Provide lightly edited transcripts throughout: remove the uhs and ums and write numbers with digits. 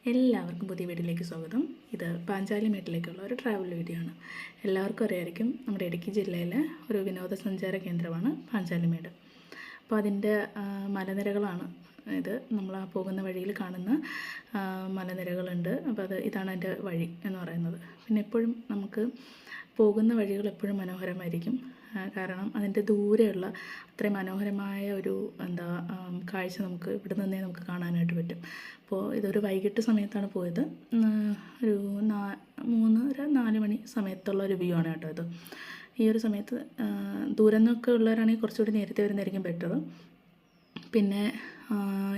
എല്ലാവർക്കും പുതിയ വീഡിയോയിലേക്ക് സ്വാഗതം. ഇത് പാഞ്ചാലിമേട്ടിലേക്കുള്ള ഒരു ട്രാവൽ വീഡിയോ ആണ്. എല്ലാവർക്കും അറിയായിരിക്കും, നമ്മുടെ ഇടുക്കി ജില്ലയിലെ ഒരു വിനോദസഞ്ചാര കേന്ദ്രമാണ് പാഞ്ചാലിമേട്. അപ്പോൾ അതിൻ്റെ മലനിരകളാണ് ഇത്. നമ്മൾ ആ പോകുന്ന വഴിയിൽ കാണുന്ന മലനിരകളുണ്ട്. അപ്പോൾ ഇതാണ് അതിൻ്റെ വഴി എന്ന് പറയുന്നത്. പിന്നെ എപ്പോഴും നമുക്ക് പോകുന്ന വഴികൾ എപ്പോഴും മനോഹരമായിരിക്കും. കാരണം അതിൻ്റെ ദൂരെയുള്ള അത്രയും മനോഹരമായ ഒരു കാഴ്ച നമുക്ക് ഇവിടെ നിന്നേ നമുക്ക് കാണാനായിട്ട് പറ്റും. അപ്പോൾ ഇതൊരു വൈകിട്ട് സമയത്താണ് പോയത്. ഒരു 3-4 മണി സമയത്തുള്ള ഒരു വ്യൂ ആണ് കേട്ടോ ഇത്. ഈ ഒരു സമയത്ത് ദൂരം നിന്നൊക്കെ ഉള്ളവരാണെങ്കിൽ കുറച്ചുകൂടി നേരത്തെ വരുന്നതായിരിക്കും ബെറ്റർ. പിന്നെ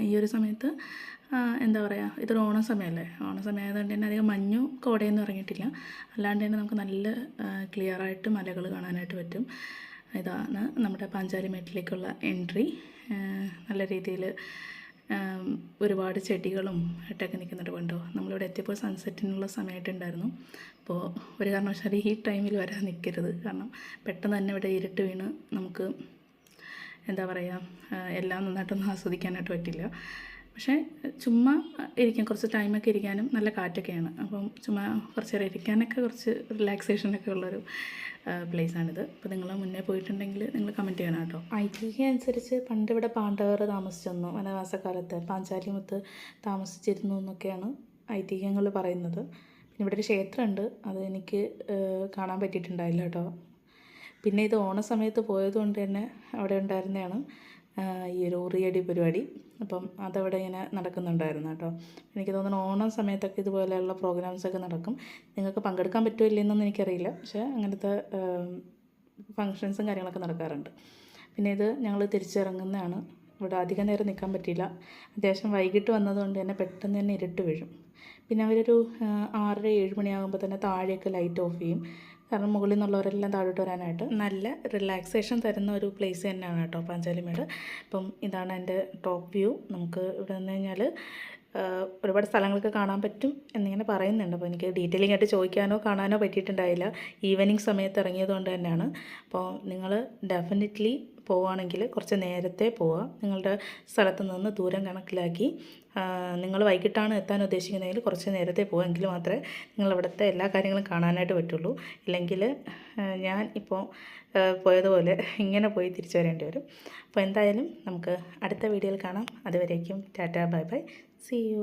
ഈ ഒരു സമയത്ത് ഇതൊരു ഓണ സമയമല്ലേ. ഓണ സമയമായതുകൊണ്ട് തന്നെ അധികം മഞ്ഞോ കോടയൊന്നും ഇറങ്ങിയിട്ടില്ല. അല്ലാണ്ട് തന്നെ നമുക്ക് നല്ല ക്ലിയറായിട്ട് മലകൾ കാണാനായിട്ട് പറ്റും. ഇതാണ് നമ്മുടെ പാഞ്ചാലിമേട്ടിലേക്കുള്ള എൻട്രി. നല്ല രീതിയിൽ ഒരുപാട് ചെടികളും ഇട്ടൊക്കെ നിൽക്കുന്നുണ്ട്. കണ്ടോ, നമ്മളിവിടെ എത്തിയപ്പോൾ സൺസെറ്റിനുള്ള സമയമായിട്ടുണ്ടായിരുന്നു. അപ്പോൾ ഒരു കാരണവശാലും ഈ ടൈമിൽ വരാൻ നിൽക്കരുത്. കാരണം പെട്ടെന്ന് തന്നെ ഇവിടെ ഇരുട്ട് വീണ് നമുക്ക് എല്ലാം നന്നായിട്ടൊന്നും ആസ്വദിക്കാനായിട്ട് പറ്റില്ല. പക്ഷേ ചുമ്മാ ഇരിക്കാൻ കുറച്ച് ടൈമൊക്കെ ഇരിക്കാനും നല്ല കാറ്റൊക്കെയാണ്. അപ്പം ചുമ്മാ കുറച്ച് നേരം ഇരിക്കാനൊക്കെ കുറച്ച് റിലാക്സേഷനൊക്കെ ഉള്ളൊരു പ്ലേസാണിത്. അപ്പോൾ നിങ്ങൾ മുന്നേ പോയിട്ടുണ്ടെങ്കിൽ നിങ്ങൾ കമൻറ്റ് ചെയ്യണം കേട്ടോ. ഐതിഹ്യം അനുസരിച്ച് പണ്ട് ഇവിടെ പാണ്ഡവർ താമസിച്ചെന്നു, വനവാസക്കാലത്ത് പാഞ്ചാലിമുത്ത് താമസിച്ചിരുന്നു എന്നൊക്കെയാണ് ഐതിഹ്യങ്ങൾ പറയുന്നത്. പിന്നെ ഇവിടെ ഒരു ക്ഷേത്രമുണ്ട്, അത് എനിക്ക് കാണാൻ പറ്റിയിട്ടുണ്ടായില്ല കേട്ടോ. പിന്നെ ഇത് ഓണ സമയത്ത് പോയതുകൊണ്ട് തന്നെ അവിടെ ഉണ്ടായിരുന്നതാണ് ഈ ഒരു ഉറിയടി പരിപാടി. അപ്പം അതവിടെ ഇങ്ങനെ നടക്കുന്നുണ്ടായിരുന്നു കേട്ടോ. എനിക്ക് തോന്നുന്നു ഓണം സമയത്തൊക്കെ ഇതുപോലെയുള്ള പ്രോഗ്രാംസൊക്കെ നടക്കും. നിങ്ങൾക്ക് പങ്കെടുക്കാൻ പറ്റുമോ ഇല്ലെന്നൊന്നും എനിക്കറിയില്ല, പക്ഷേ അങ്ങനത്തെ ഫങ്ഷൻസും കാര്യങ്ങളൊക്കെ നടക്കാറുണ്ട്. പിന്നെ ഇത് ഞങ്ങൾ തിരിച്ചിറങ്ങുന്നതാണ്. ഇവിടെ അധികം നേരം നിൽക്കാൻ പറ്റിയില്ല. അത്യാവശ്യം വൈകിട്ട് വന്നതുകൊണ്ട് തന്നെ പെട്ടെന്ന് തന്നെ ഇരുട്ട് വീഴും. പിന്നെ അവരൊരു 6-7 മണിയാകുമ്പോൾ തന്നെ താഴെയൊക്കെ ലൈറ്റ് ഓഫ് ചെയ്യും. കാരണം മുകളിൽ നിന്നുള്ളവരെല്ലാം താഴോട്ട് വരാനായിട്ട് നല്ല റിലാക്സേഷൻ തരുന്ന ഒരു പ്ലേസ് തന്നെയാണ് കേട്ടോ പാഞ്ചാലിമേട്. അപ്പം ഇതാണ് എൻ്റെ ടോപ്പ് വ്യൂ. നമുക്ക് ഇവിടെ നിന്ന് കഴിഞ്ഞാൽ ഒരുപാട് സ്ഥലങ്ങളൊക്കെ കാണാൻ പറ്റും എന്നിങ്ങനെ പറയുന്നുണ്ട്. അപ്പോൾ എനിക്ക് ഡീറ്റെയിലിംഗ് ആയിട്ട് ചോദിക്കാനോ കാണാനോ പറ്റിയിട്ടുണ്ടായില്ല. ഈവനിങ് സമയത്ത് ഇറങ്ങിയതുകൊണ്ട് തന്നെയാണ്. അപ്പോൾ നിങ്ങൾ ഡെഫിനറ്റ്ലി പോവുകയാണെങ്കിൽ കുറച്ച് നേരത്തെ പോവുക. നിങ്ങളുടെ സ്ഥലത്ത് നിന്ന് ദൂരം കണക്കിലാക്കി നിങ്ങൾ വൈകിട്ടാണ് എത്താൻ ഉദ്ദേശിക്കുന്നതെങ്കിൽ കുറച്ച് നേരത്തെ പോവുക. എങ്കിൽ മാത്രമേ നിങ്ങളവിടുത്തെ എല്ലാ കാര്യങ്ങളും കാണാനായിട്ട് പറ്റുള്ളൂ. ഇല്ലെങ്കിൽ ഞാൻ ഇപ്പോൾ പോയതുപോലെ ഇങ്ങനെ പോയി തിരിച്ചു വരേണ്ടി വരും. അപ്പോൾ എന്തായാലും നമുക്ക് അടുത്ത വീഡിയോയിൽ കാണാം. അതുവരേക്കും tata, bye bye, see U.